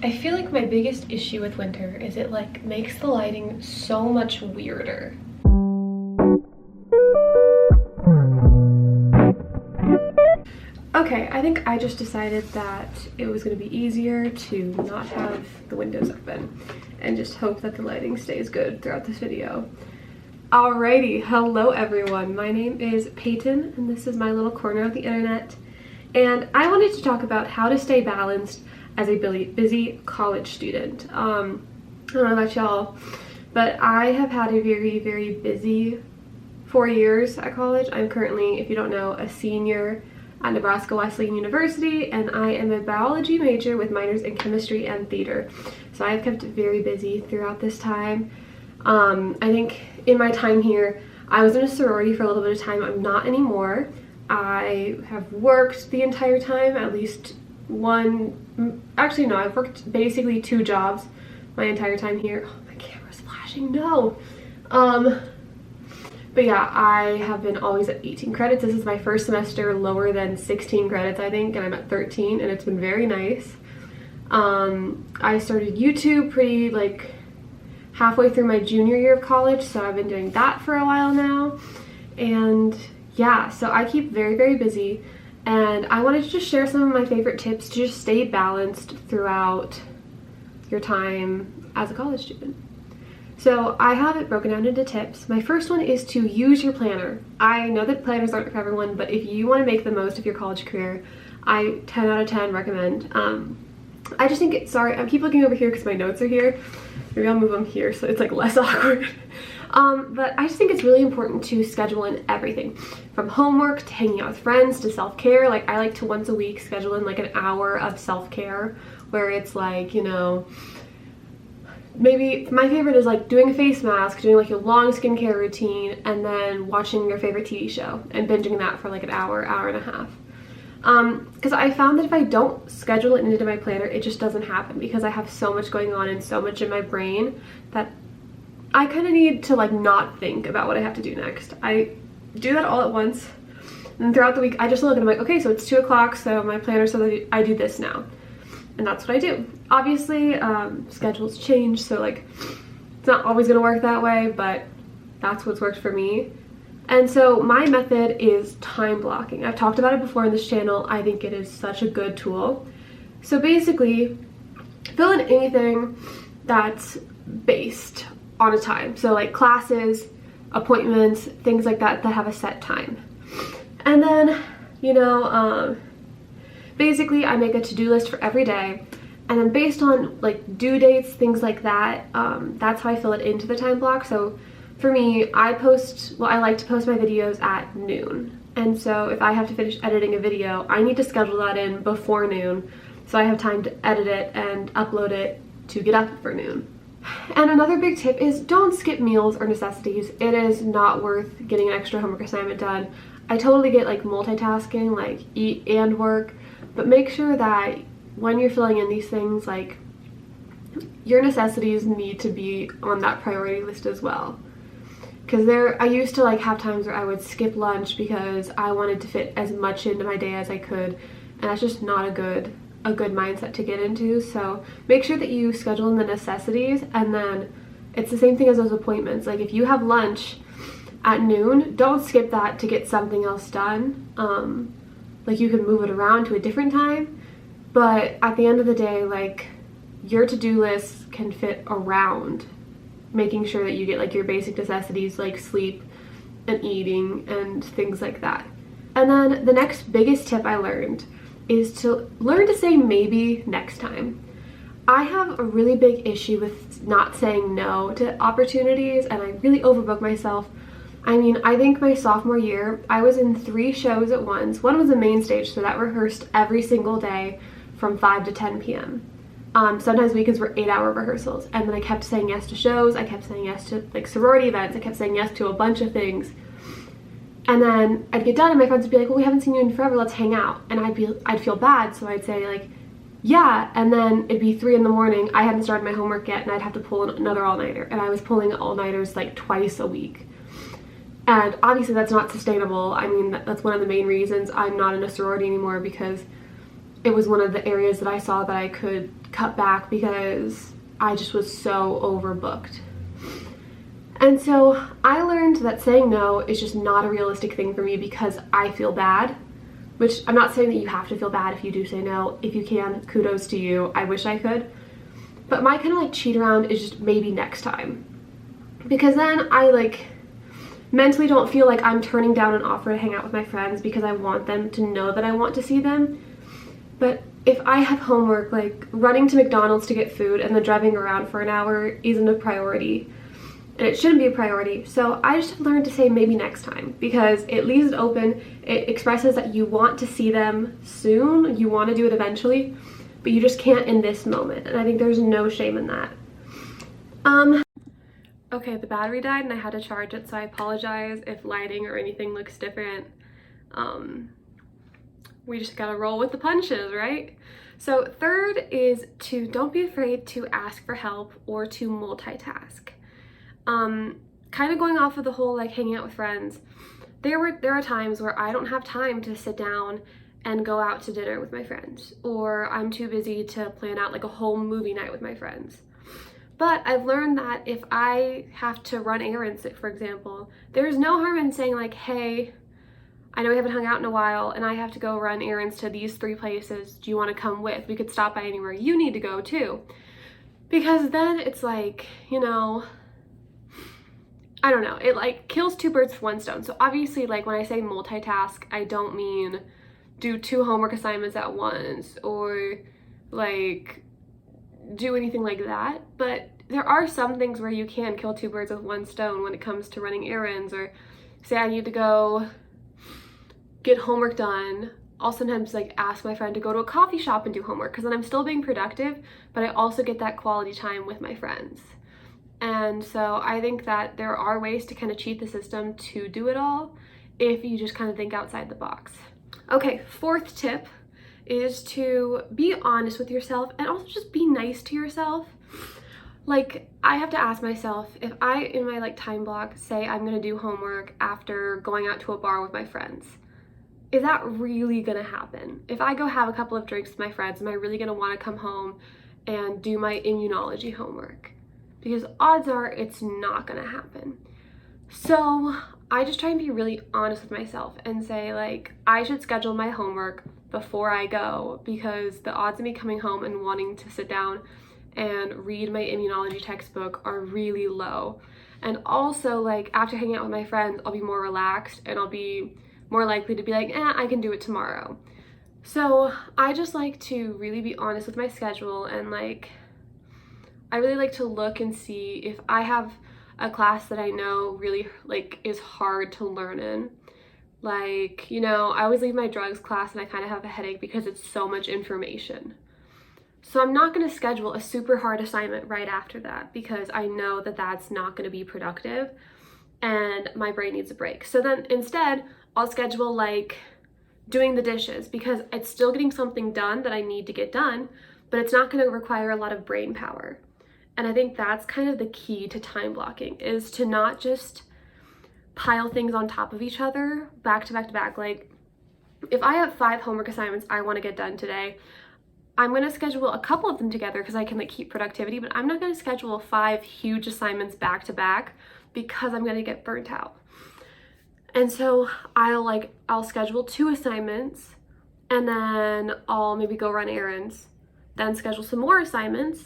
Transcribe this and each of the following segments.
I feel like my biggest issue with winter is it like makes the lighting so much weirder. Okay, I think I just decided that it was going to be easier to not have the windows open and just hope that the lighting stays good throughout this video. Alrighty, hello everyone. My name is Peyton and this is my little corner of the internet. And I wanted to talk about how to stay balanced as a busy college student. I don't know about y'all, but I have had a very busy 4 years at college. I'm currently, if you don't know, a senior at Nebraska Wesleyan University, and I am a biology major with minors in chemistry and theater. So I've kept very busy throughout this time. I think in my time here, I was in a sorority for a little bit of time. I'm not anymore. I have worked the entire time, at least actually no, I've worked basically 2 jobs my entire time here. Oh, my camera's flashing, no. But yeah, I have been always at 18 credits. This is my first semester lower than 16 credits, I think, and I'm at 13, and it's been very nice. I started YouTube pretty like halfway through my junior year of college, so I've been doing that for a while now. And yeah, so I keep very busy, and I wanted to just share some of my favorite tips to just stay balanced throughout your time as a college student. So I have it broken down into tips. My first one is to use your planner. I know that planners aren't for everyone, but if you want to make the most of your college career, I 10 out of 10 recommend. I just think sorry, I keep looking over here because my notes are here. Maybe I'll move them here so it's like less awkward. But I just think it's really important to schedule in everything, from homework to hanging out with friends to self-care. Like I like to once a week schedule in like an hour of self-care where it's like, you know, maybe my favorite is like doing a face mask, doing like a long skincare routine, and then watching your favorite TV show and binging that for like an hour and a half. Because I found that if I don't schedule it into my planner, it just doesn't happen because I have so much going on and so much in my brain that I kind of need to like not think about what I have to do next. I do that all at once, and throughout the week I just look and I'm like, okay, so it's 2 o'clock, so my planner says that I do this now, and that's what I do. Obviously, schedules change, so like it's not always gonna work that way, but that's what's worked for me. And so my method is time blocking. I've talked about it before on this channel. I think it is such a good tool. So basically, fill in anything that's based on a time. So like classes, appointments, things like that that have a set time. And then, you know, basically I make a to-do list for every day. And then based on like due dates, things like that, that's how I fill it into the time block. So for me, I like to post my videos at noon. And so if I have to finish editing a video, I need to schedule that in before noon so I have time to edit it and upload it to get up for noon. And another big tip is don't skip meals or necessities. It is not worth getting an extra homework assignment done. I totally get like multitasking, like eat and work, but make sure that when you're filling in these things, like your necessities need to be on that priority list as well. Because I used to like have times where I would skip lunch because I wanted to fit as much into my day as I could, and that's just not a good mindset to get into. So make sure that you schedule in the necessities, and then it's the same thing as those appointments. Like if you have lunch at noon, don't skip that to get something else done. Like you can move it around to a different time, but at the end of the day, like your to-do list can fit around making sure that you get like your basic necessities like sleep and eating and things like that. And then the next biggest tip I learned is to learn to say maybe next time. I have a really big issue with not saying no to opportunities, and I really overbook myself. I mean, I think my sophomore year, I was in 3 shows at once. One was the main stage, so that rehearsed every single day from 5 to 10 p.m. Sometimes weekends were 8-hour rehearsals, and then I kept saying yes to shows, I kept saying yes to like sorority events, I kept saying yes to a bunch of things. And then I'd get done and my friends would be like, well, we haven't seen you in forever, let's hang out. And I'd feel bad, so I'd say like, yeah, and then it'd be 3 in the morning, I hadn't started my homework yet, and I'd have to pull another all-nighter, and I was pulling all-nighters like twice a week. And obviously that's not sustainable. I mean, that's one of the main reasons I'm not in a sorority anymore, because it was one of the areas that I saw that I could cut back because I just was so overbooked. And so I learned that saying no is just not a realistic thing for me because I feel bad, which I'm not saying that you have to feel bad if you do say no. If you can, kudos to you. I wish I could. But my kind of like cheat around is just maybe next time. Because then I like mentally don't feel like I'm turning down an offer to hang out with my friends because I want them to know that I want to see them. But if I have homework, like running to McDonald's to get food and then driving around for an hour isn't a priority. And it shouldn't be a priority. So I just have learned to say maybe next time because it leaves it open. It expresses that you want to see them soon. You want to do it eventually, but you just can't in this moment. And I think there's no shame in that. Okay, the battery died and I had to charge it, so I apologize if lighting or anything looks different. We just gotta roll with the punches, right? So third is to don't be afraid to ask for help or to multitask. Kind of going off of the whole like hanging out with friends, there are times where I don't have time to sit down and go out to dinner with my friends, or I'm too busy to plan out like a whole movie night with my friends. But I've learned that if I have to run errands, for example, there's no harm in saying like, hey, I know we haven't hung out in a while and I have to go run errands to these 3 places. Do you want to come with? We could stop by anywhere you need to go too. Because then it's like, you know, I don't know, it like kills 2 birds with 1 stone. So obviously like when I say multitask, I don't mean do 2 homework assignments at once or like do anything like that, but there are some things where you can kill 2 birds with 1 stone when it comes to running errands, or say I need to go get homework done. I'll sometimes like ask my friend to go to a coffee shop and do homework because then I'm still being productive, but I also get that quality time with my friends. And so I think that there are ways to kind of cheat the system to do it all if you just kind of think outside the box. Okay, 4th tip is to be honest with yourself and also just be nice to yourself. Like I have to ask myself, if I in my like time block say I'm gonna do homework after going out to a bar with my friends, is that really gonna happen? If I go have a couple of drinks with my friends, am I really gonna want to come home and do my immunology homework? Because odds are it's not gonna happen. So I just try and be really honest with myself and say like I should schedule my homework before I go, because the odds of me coming home and wanting to sit down and read my immunology textbook are really low. And also like after hanging out with my friends, I'll be more relaxed and I'll be more likely to be like, I can do it tomorrow. So I just like to really be honest with my schedule, and like I really like to look and see if I have a class that I know really like is hard to learn in. Like, you know, I always leave my drugs class and I kind of have a headache because it's so much information. So I'm not going to schedule a super hard assignment right after that because I know that that's not going to be productive and my brain needs a break. So then instead, I'll schedule like doing the dishes because it's still getting something done that I need to get done, but it's not going to require a lot of brain power. And I think that's kind of the key to time blocking, is to not just pile things on top of each other back to back to back. Like if I have 5 homework assignments I want to get done today, I'm going to schedule a couple of them together because I can like keep productivity, but I'm not going to schedule 5 huge assignments back to back because I'm going to get burnt out. And so I'll schedule 2 assignments and then I'll maybe go run errands, then schedule some more assignments,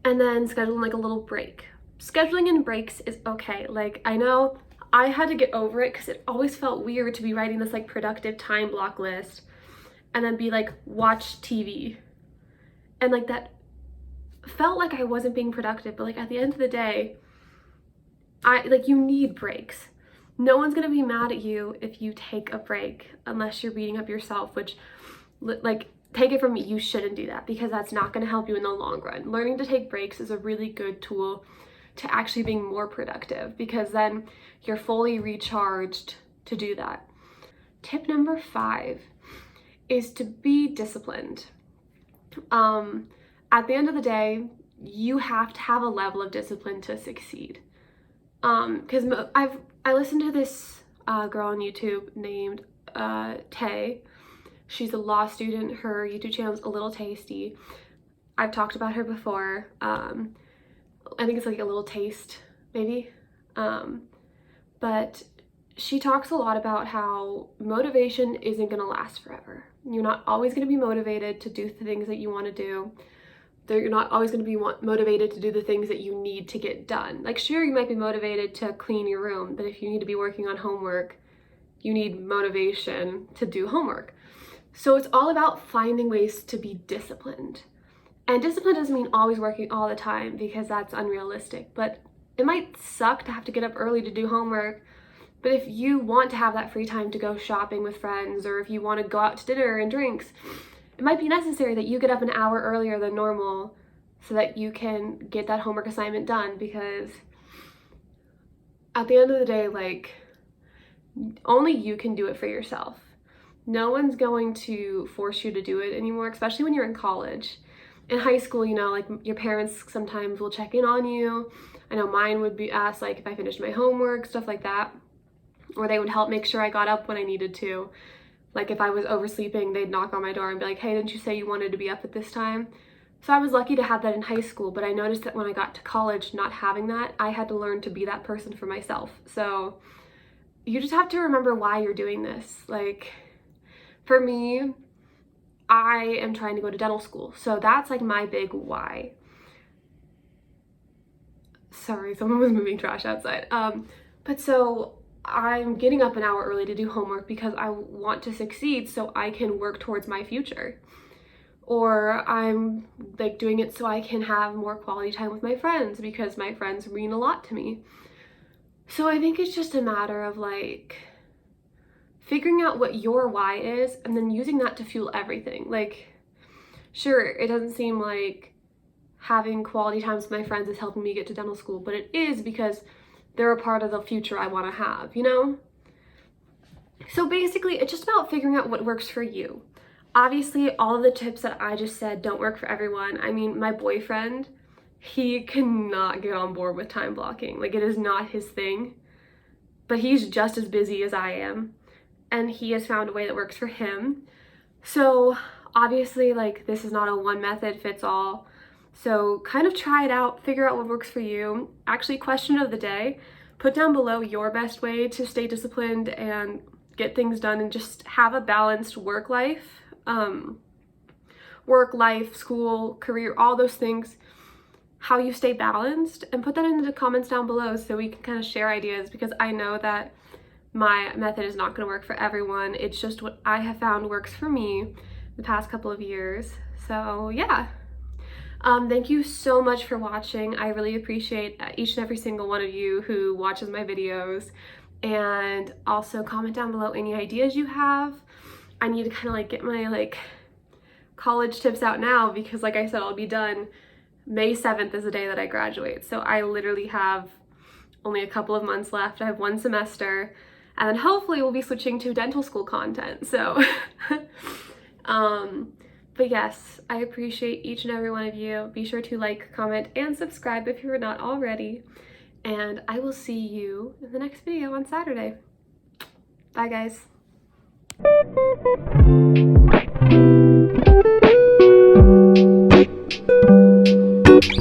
and then schedule like a little break. Scheduling in breaks is okay. Like I know I had to get over it because it always felt weird to be writing this like productive time block list and then be like, watch TV. And like that felt like I wasn't being productive, but like at the end of the day, you need breaks. No one's gonna be mad at you if you take a break, unless you're beating up yourself, which like take it from me, you shouldn't do that because that's not gonna help you in the long run. Learning to take breaks is a really good tool to actually being more productive because then you're fully recharged to do that. Tip number 5 is to be disciplined. At the end of the day, you have to have a level of discipline to succeed. Because I listened to this girl on YouTube named Tay. She's a law student. Her YouTube channel is A Little Tasty. I've talked about her before. I think it's like a little taste, maybe. But she talks a lot about how motivation isn't going to last forever. You're not always going to be motivated to do the things that you want to do. You're not always going to be motivated to do the things that you need to get done. Like, sure, you might be motivated to clean your room, but if you need to be working on homework, you need motivation to do homework. So it's all about finding ways to be disciplined. And discipline doesn't mean always working all the time, because that's unrealistic. But it might suck to have to get up early to do homework. But if you want to have that free time to go shopping with friends, or if you want to go out to dinner and drinks, it might be necessary that you get up an hour earlier than normal so that you can get that homework assignment done, because at the end of the day, like, only you can do it for yourself. No one's going to force you to do it anymore, especially when you're in college. In high school, you know, like, your parents sometimes will check in on you. I know mine would be asked, like, if I finished my homework, stuff like that. Or they would help make sure I got up when I needed to. Like, if I was oversleeping, they'd knock on my door and be like, hey, didn't you say you wanted to be up at this time? So I was lucky to have that in high school, but I noticed that when I got to college, not having that, I had to learn to be that person for myself. So you just have to remember why you're doing this. Like, for me, I am trying to go to dental school. So that's like my big why. Sorry, someone was moving trash outside. But so I'm getting up an hour early to do homework because I want to succeed so I can work towards my future. Or I'm like doing it so I can have more quality time with my friends, because my friends mean a lot to me. So I think it's just a matter of like figuring out what your why is and then using that to fuel everything. Like, sure, it doesn't seem like having quality times with my friends is helping me get to dental school, but it is, because they're a part of the future I want to have, you know? So basically, it's just about figuring out what works for you. Obviously, all of the tips that I just said don't work for everyone. I mean, my boyfriend, he cannot get on board with time blocking. Like, it is not his thing. But he's just as busy as I am, and he has found a way that works for him. So obviously, like, this is not a one method fits all. So kind of try it out, figure out what works for you. Actually, question of the day, put down below your best way to stay disciplined and get things done and just have a balanced work life, school, career, all those things, how you stay balanced, and put that in the comments down below so we can kind of share ideas, because I know that my method is not going to work for everyone. It's just what I have found works for me the past couple of years. So yeah. Thank you so much for watching. I really appreciate each and every single one of you who watches my videos, and also comment down below any ideas you have. I need to kind of like get my like college tips out now, because like I said, I'll be done. May 7th is the day that I graduate. So I literally have only a couple of months left. I have one semester, and then hopefully we'll be switching to dental school content. So but yes, I appreciate each and every one of you. Be sure to like, comment, and subscribe if you're not already. And I will see you in the next video on Saturday. Bye, guys.